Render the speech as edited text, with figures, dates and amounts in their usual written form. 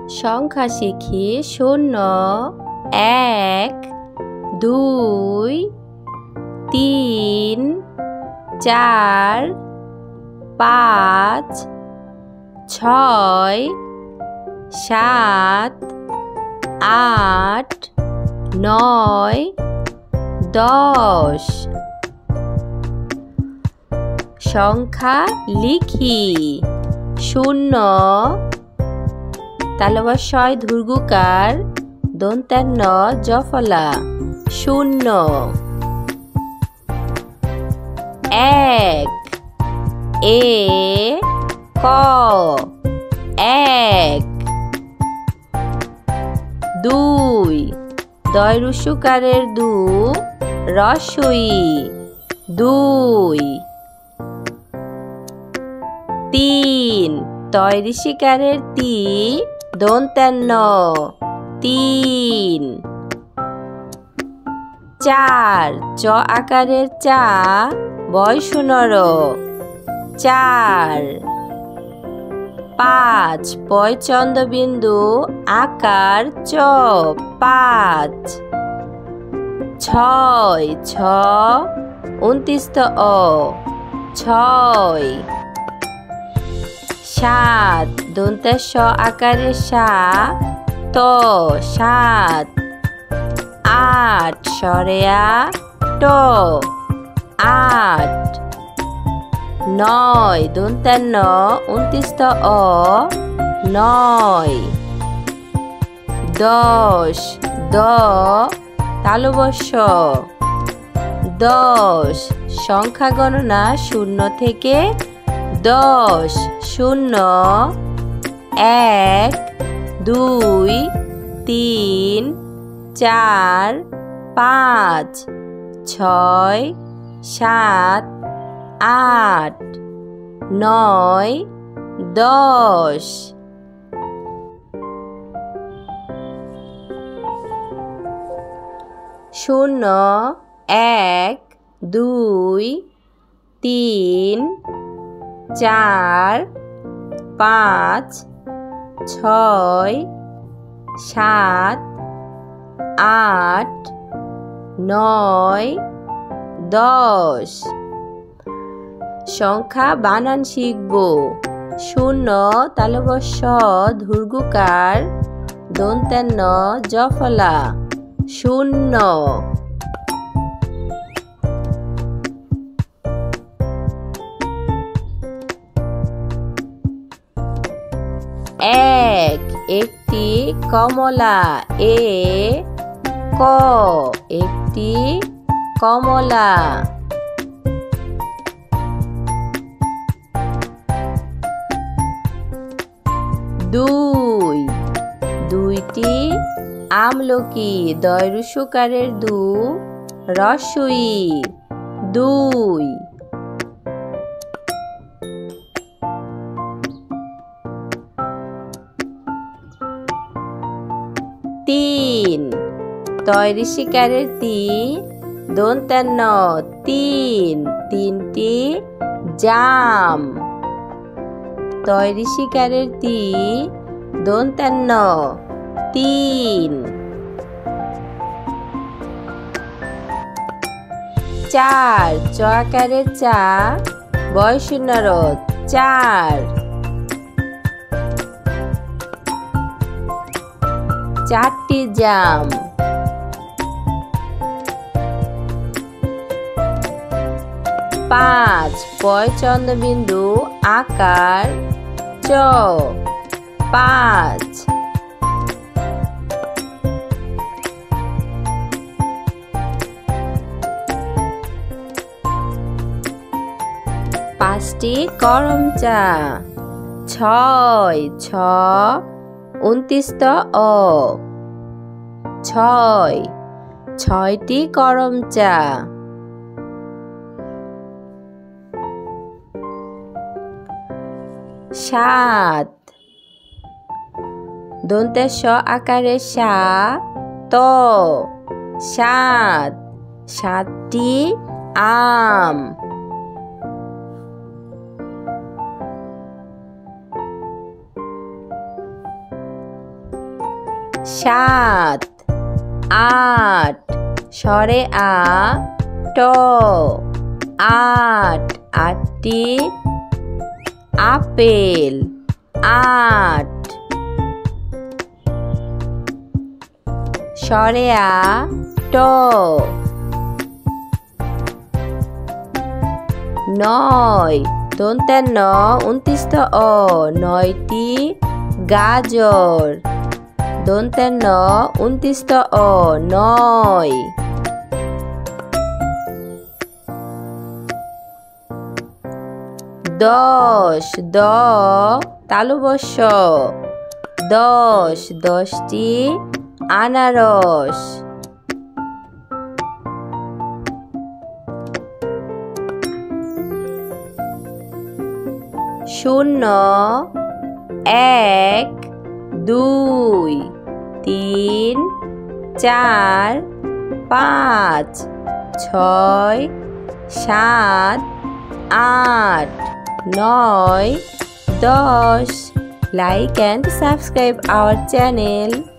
সংখ্যা শিখি 0 1 2 3 4 5 6 7 8 9 10 সংখ্যা লিখি 0 তালবস্যয় ধূর্গুকার দন্ত্যান্ন জফলা 0 1 এ ক 1 2 দয়রুসুকারের দু রস্বই 2 3 তয়রিসিকারের তি দন্ত্যান্ন 3 4 চ আকারের চা বয়সুনর 4 5 পয় চন্দ্রবিন্দু আকার চ 5 6 ছ 29 অ 6 7 দন্তেশ আকারের সা ত 7 8 সরেয়া ট 8 9 দন্ত্যান্ন 29 অ 9 10 দ তালবস্য 10 সংখ্যা গণনা 0 থেকে 10 0 1 2 3 4 5 6 7 8 9 10 0 1 2 3 4 5 6 7 8 9 10 সংখ্যা বানান শিখব 0 তালবস্য ধূর্গুকার দন্ত্যান্ন জফলা 0 1 একটি কমলা এ ক একটি কমলা 2 দুইটি আমলকি দয়রুসুকারের দু রস্বই 2 3 তয়রিসিকারের তি দন্ত্যান্ন 3 তিনটি জাম তয়রিসিকারের তি দন্ত্যান্ন 3 4 চ আকারের চা বয়সুন্নর 4 4টি জাম 5 পয় চন্দ্রবিন্দু আকার চ 5 5টি করম চা 6 ছ 29 অ 6 6টি করম চা 7 দন্তেশ আকারে সা ত 7 7টি আম 8 সাত আট স্বরে আ ট আট আটটি আপেল আট স্বরে আ ট নয় দন্তে ন 29 অ নয়টি গাজর দন্তে ন 29 অ নয় দশ দ তালুবস্য দশ দশটি আনারস শূন্য এক দুই তিন চার পাঁচ ছয় সাত আট নয় দশ Like and subscribe our channel.